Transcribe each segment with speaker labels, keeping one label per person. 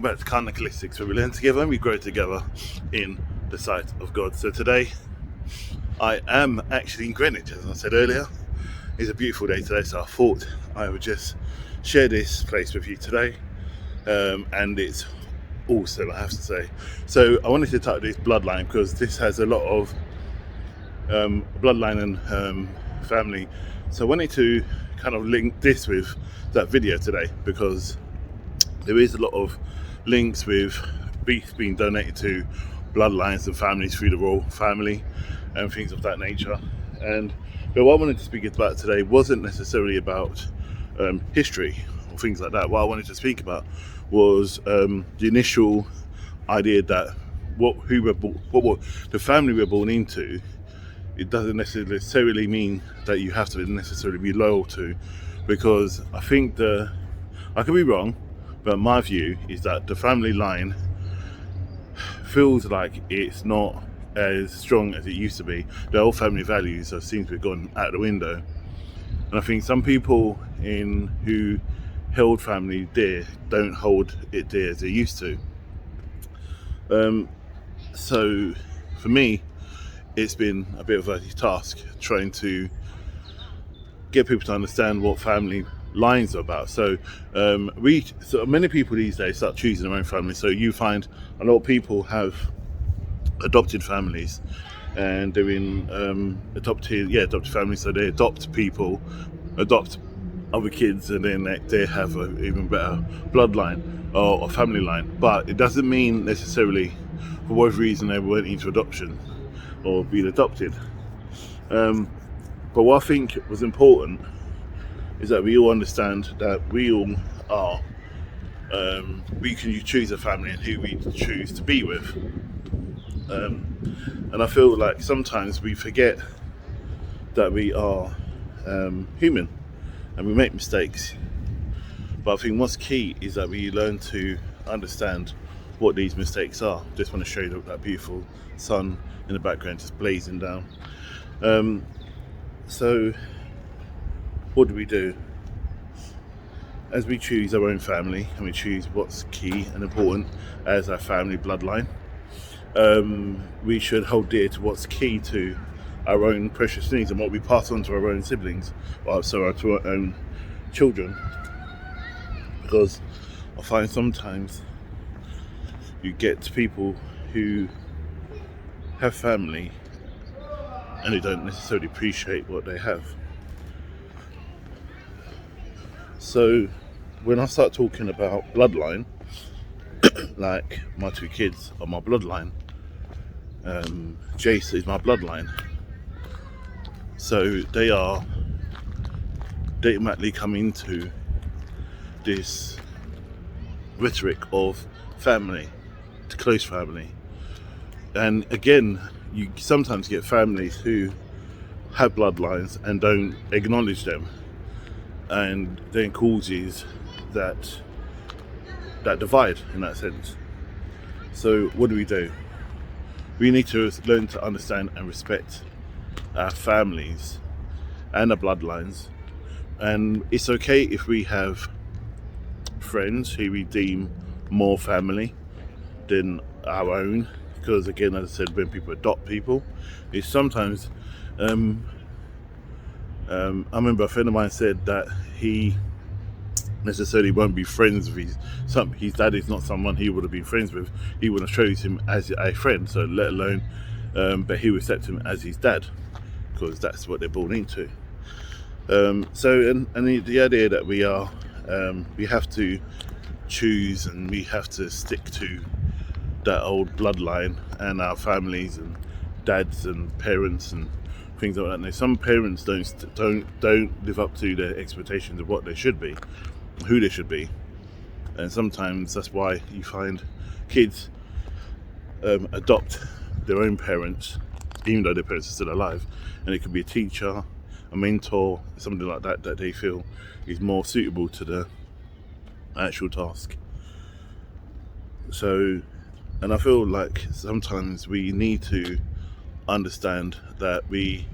Speaker 1: back to Carnacalistics, where we learn together and we grow together in the sight of God. So today, I am actually in Greenwich, as I said earlier. It's a beautiful day today, so I thought I would just share this place with you today. And it's awesome, I have to say. So I wanted to touch this Bloodline because this has a lot of bloodline and family. So I wanted to kind of link this with that video today because there is a lot of links with beef being donated to bloodlines and families through the royal family and things of that nature. But what I wanted to speak about today wasn't necessarily about history or things like that. What I wanted to speak about was the initial idea that what the family we're born into, it doesn't necessarily mean that you have to necessarily be loyal to, because I think I could be wrong, but my view is that the family line feels like it's not as strong as it used to be. The old family values seem to have gone out the window, and I think some people who held family dear don't hold it dear as they used to. So for me, it's been a bit of a task trying to get people to understand what family lines are about. So many people these days start choosing their own family. So you find a lot of people have adopted families, and they're in adopted families. So they adopt other kids, and then they have an even better bloodline or family line. But it doesn't mean necessarily for whatever reason they weren't into adoption or being adopted. But what I think was important is that we all understand that we all are, we can choose a family and who we choose to be with. And I feel like sometimes we forget that we are human and we make mistakes. But I think what's key is that we learn to understand what these mistakes are. Just want to show you that beautiful sun in the background just blazing down. So what do? As we choose our own family and we choose what's key and important as our family bloodline, we should hold dear to what's key to our own precious needs and what we pass on to our own siblings, to our own children. Because I find sometimes you get people who have family and they don't necessarily appreciate what they have. So when I start talking about bloodline, like my two kids are my bloodline, Jace is my bloodline, so they automatically come into this rhetoric of family, to close family. And again, you sometimes get families who have bloodlines and don't acknowledge them, and then causes that divide in that sense. So what do? We need to learn to understand and respect our families and our bloodlines. And it's okay if we have friends who we deem more family than our own, because again, as I said, when people adopt people, it's sometimes I remember a friend of mine said that he necessarily won't be friends with his dad is not someone he would have been friends with. He would have chosen him as a friend, so let alone but he would accept him as his dad because that's what they're born into. The idea that we have to choose and we have to stick to that old bloodline and our families and dads and parents and things like that. Now, some parents don't live up to their expectations of what they should be, who they should be, and sometimes that's why you find kids adopt their own parents, even though their parents are still alive, and it could be a teacher, a mentor, something like that they feel is more suitable to the actual task. So, and I feel like sometimes we need to understand that we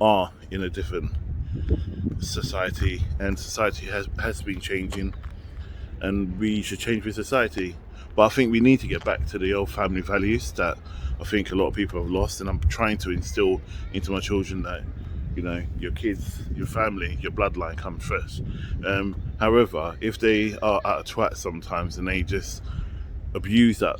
Speaker 1: are in a different society, and society has been changing, and we should change with society. But I think we need to get back to the old family values that I think a lot of people have lost, and I'm trying to instill into my children that, you know, your kids, your family, your bloodline comes first. However, if they are at a twat sometimes and they just abuse that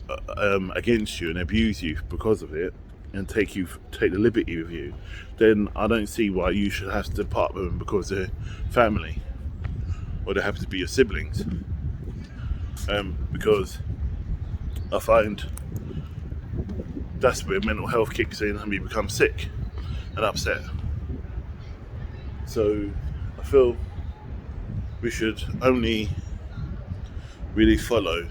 Speaker 1: against you and abuse you because of it, and take the liberty with you, then I don't see why you should have to part with them because they're family or they happen to be your siblings. Because I find that's where mental health kicks in and we become sick and upset. So I feel we should only really follow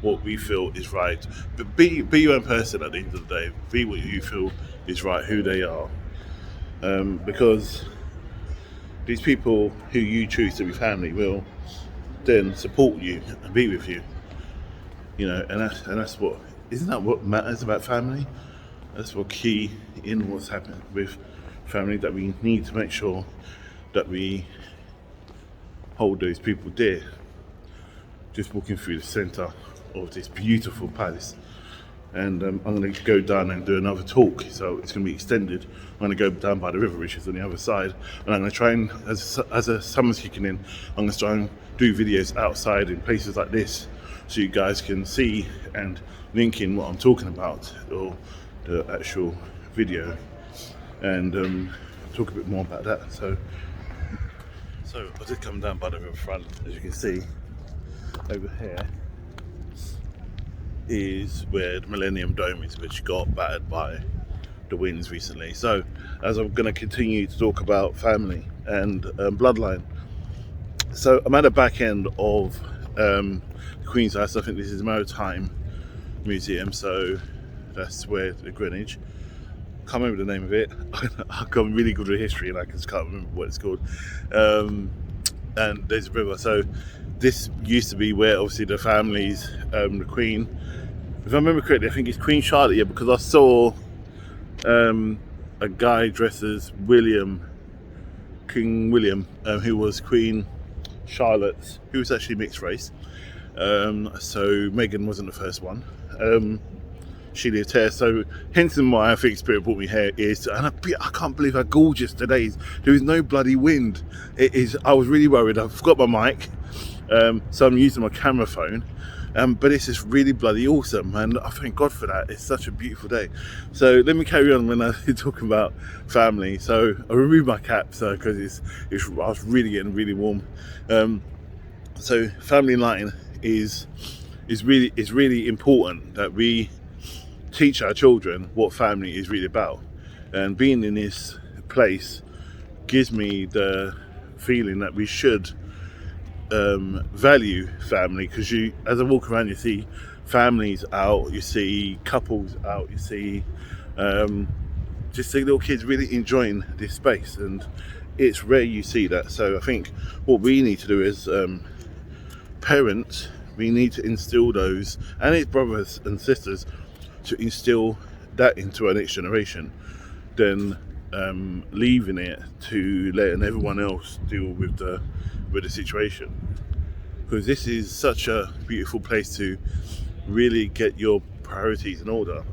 Speaker 1: what we feel is right, but be your own person at the end of the day. Be what you feel is right, who they are, because these people who you choose to be family will then support you and be with you, you know, and that's what, isn't that what matters about family? That's what key in what's happening with family, that we need to make sure that we hold those people dear. Just walking through the centre of this beautiful palace, and I'm going to go down and do another talk, so it's going to be extended. I'm going to go down by the river, which is on the other side, and I'm going to try and, as a summer's kicking in, I'm going to try and do videos outside in places like this, so you guys can see and link in what I'm talking about, or the actual video, and talk a bit more about that. So I did come down by the river front, as you can see. Over here is where the Millennium Dome is, which got battered by the winds recently. So as I'm going to continue to talk about family and bloodline, so I'm at the back end of the Queen's House. I think this is Maritime Museum, so that's where the Greenwich. Can't remember the name of it. I'm really good with history and I just can't remember what it's called. And there's a river. So this used to be where obviously the families, the Queen, if I remember correctly, I think it's Queen Charlotte, yeah, because I saw a guy dressed as King William, who was Queen Charlotte, who was actually mixed race. So Meghan wasn't the first one. She lived here, so hence why I think Spirit brought me here is, and I can't believe how gorgeous today is. There is no bloody wind. It is. I was really worried. I forgot my mic, so I'm using my camera phone. But it's just really bloody awesome, and I thank God for that. It's such a beautiful day. So let me carry on when I'm talking about family. So I removed my cap, so because I was really getting really warm. So family line is really important that we teach our children what family is really about, and being in this place gives me the feeling that we should value family, because as I walk around, you see families out, you see couples out, you see just see little kids really enjoying this space, and it's rare you see that. So I think what we need to do as parents, we need to instill those, and its brothers and sisters, to instill that into our next generation, then leaving it to letting everyone else deal with the situation, because this is such a beautiful place to really get your priorities in order.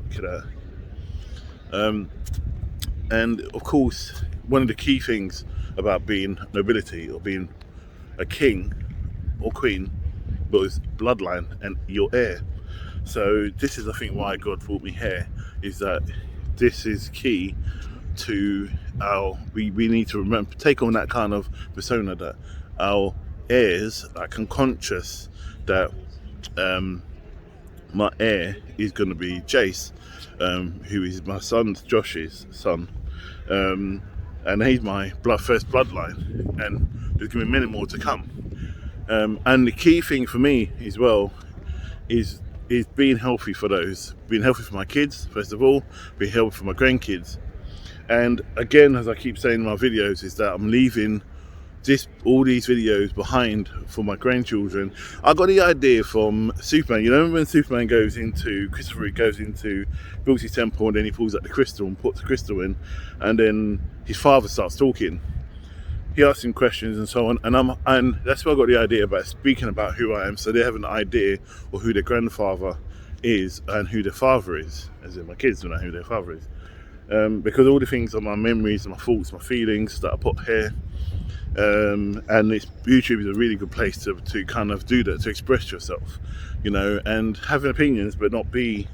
Speaker 1: And of course, one of the key things about being nobility or being a king or queen was bloodline and your heir. So this is, I think, why God brought me here, is that this is key to we need to remember, take on that kind of persona, that our heirs can conscious that my heir is going to be Jace, who is my son Josh's son, and he's my first bloodline, and there's going to be many more to come. And the key thing for me as well is being healthy for my kids, first of all, being healthy for my grandkids. And again, as I keep saying in my videos, is that I'm leaving all these videos behind for my grandchildren. I got the idea from Superman. You know when Superman Christopher goes into builds his temple, and then he pulls out the crystal and puts the crystal in, and then his father starts talking. he asked him questions and so on, and that's where I got the idea about speaking about who I am, so they have an idea of who their grandfather is and who their father is, as in my kids don't know who their father is, because all the things are my memories, my thoughts, my feelings that I put here, and YouTube is a really good place to kind of do that, to express yourself, and having opinions but not be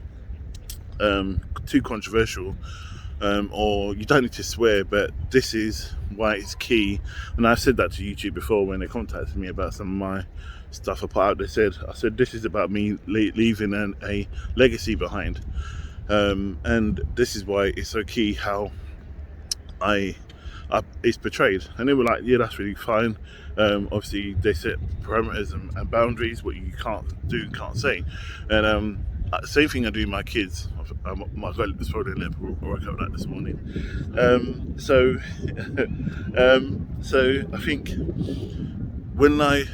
Speaker 1: too controversial. Or you don't need to swear, but this is why it's key. And I've said that to YouTube before when they contacted me about some of my stuff I put out. I said this is about me leaving a legacy behind, and this is why it's so key how it's portrayed. And they were like, yeah, that's really fine. Obviously they set parameters and boundaries, what you can't do, can't say, and same thing I do with my kids. My girl was probably in Liverpool. I woke up that this morning. So I think when I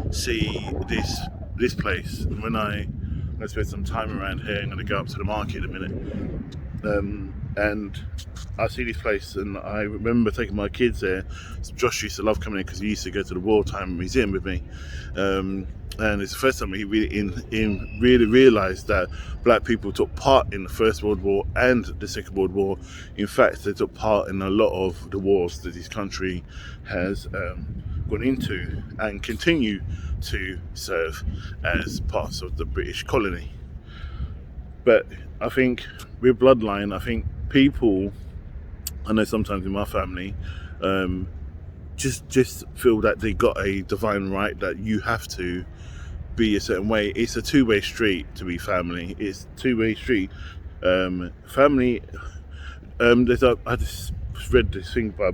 Speaker 1: see this place, and when I spend some time around here, I'm going to go up to the market in a minute, and I see this place, and I remember taking my kids there. Josh used to love coming in because he used to go to the Wartime Museum with me. And it's the first time he really realised that black people took part in the First World War and the Second World War. In fact, they took part in a lot of the wars that this country has gone into and continue to serve as parts of the British colony. But I think with Bloodline, I think people, I know sometimes in my family, just feel that they got a divine right, that you have to be a certain way. It's a two-way street to be family. It's a two-way street. Family. I just read this thing by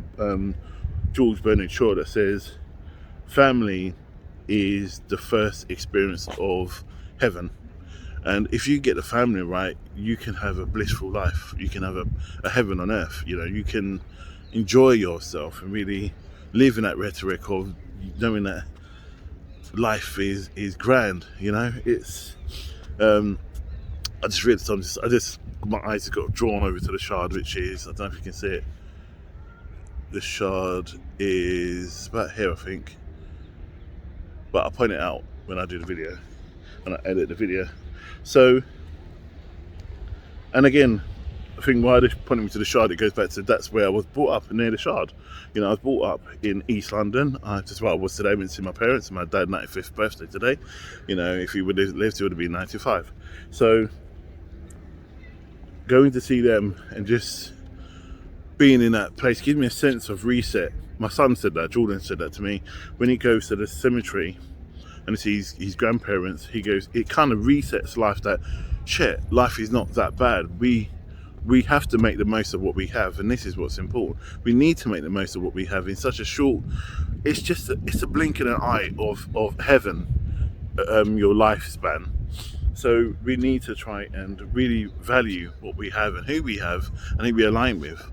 Speaker 1: George Bernard Shaw that says family is the first experience of heaven. And if you get the family right, you can have a blissful life. You can have a heaven on earth. You can enjoy yourself and really live in that rhetoric of knowing that life is grand. It's I just read something. My eyes have got drawn over to the shard, which is, I don't know if you can see it. The shard is about here, I think. But I'll point it out when I do the video, and I edit the video. So, and again, I think why they're pointing me to the Shard, it goes back to that's where I was brought up, near the Shard. I was brought up in East London. Just where I was today. I went to see my parents, and my dad's 95th birthday today. If he would have lived, he would have been 95. So, going to see them and just being in that place gives me a sense of reset. My son said that, Jordan said that to me. When he goes to the cemetery and sees his grandparents, he goes, it kind of resets life, that, shit, life is not that bad. We have to make the most of what we have, and this is what's important. We need to make the most of what we have in such a short, it's a blink in an eye of heaven, your lifespan. So we need to try and really value what we have and who we have and who we align with,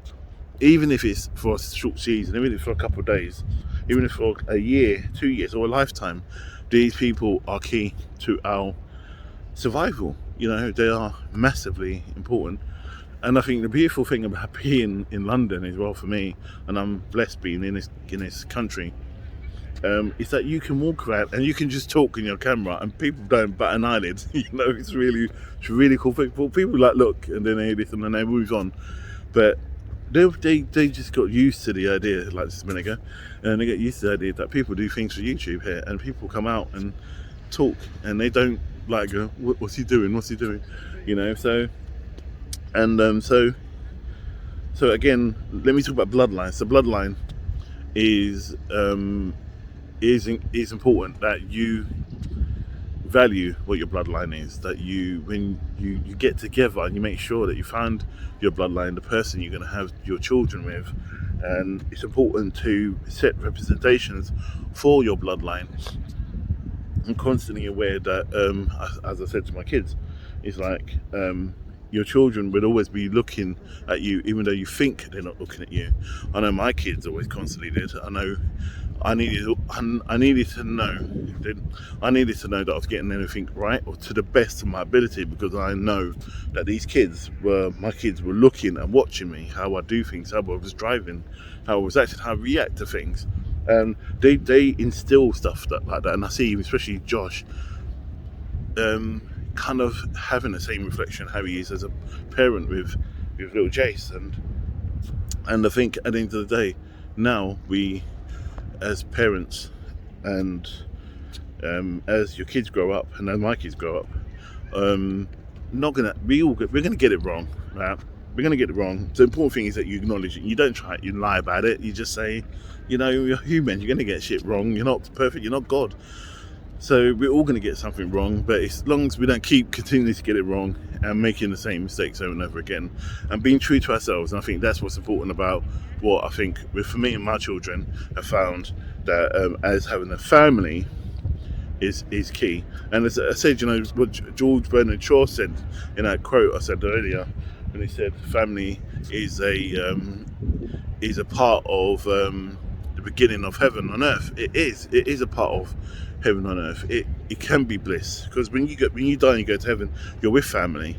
Speaker 1: even if it's for a short season, even if it's for a couple of days, even if for a year, 2 years, or a lifetime. These people are key to our survival. They are massively important. And I think the beautiful thing about being in London as well for me, and I'm blessed being in this country, is that you can walk around and you can just talk in your camera and people don't bat an eyelid. It's really cool. People like look, and then they listen and they move on. But they just got used to the idea, like just a minute ago, and they get used to the idea that people do things for YouTube here, and people come out and talk, and they don't like go, what's he doing? So again, let me talk about Bloodline. So Bloodline is important, that you value what your bloodline is, that when you get together and you make sure that you find your bloodline, the person you're going to have your children with. And it's important to set representations for your bloodline. I'm constantly aware that, as I said to my kids, it's like your children would always be looking at you, even though you think they're not looking at you. I know my kids always constantly did. I know I needed to know. I needed to know that I was getting everything right, or to the best of my ability, because I know that my kids were looking and watching me, how I do things, how I was driving, how I was acting, how I react to things, and they instill stuff like that. And I see, especially Josh, kind of having the same reflection how he is as a parent with little Jace, and I think at the end of the day, now we, as parents, and as your kids grow up, and as my kids grow up, we're gonna get it wrong, right? We're gonna get it wrong. The important thing is that you acknowledge it. You don't try it. You lie about it. You just say, you're human. You're gonna get shit wrong. You're not perfect. You're not God. So we're all going to get something wrong, but as long as we don't keep continuing to get it wrong and making the same mistakes over and over again, and being true to ourselves, and I think that's what's important about what I think, for me and my children, have found that as having a family is key. And as I said, what George Bernard Shaw said in that quote I said earlier, when he said family is a part of the beginning of heaven on earth. It is a part of heaven on earth. It can be bliss, because when you die and you go to heaven, you're with family,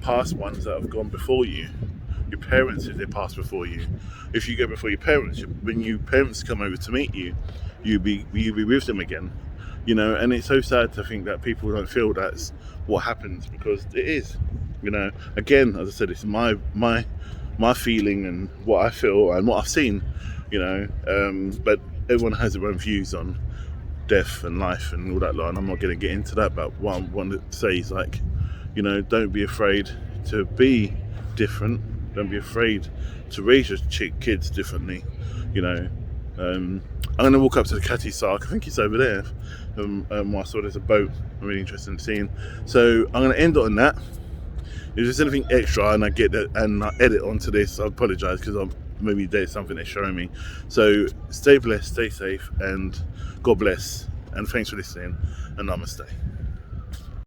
Speaker 1: past ones that have gone before you, your parents, if they passed before you. If you go before your parents, when your parents come over to meet you, you'll be with them again. And it's so sad to think that people don't feel that's what happens, because it is. Again, as I said, it's my feeling and what I feel and what I've seen. But everyone has their own views on death and life and all that lot, and I'm not going to get into that. But what I want to say is, don't be afraid to be different. Don't be afraid to raise your kids differently. I'm going to walk up to the Catty Sark. I think it's over there. I saw there's a boat I'm really interested in seeing. So I'm going to end on that. If there's anything extra and I get that and I edit onto this, I apologise, because maybe there's something they're showing me. So stay blessed, stay safe, and God bless. And thanks for listening, and namaste.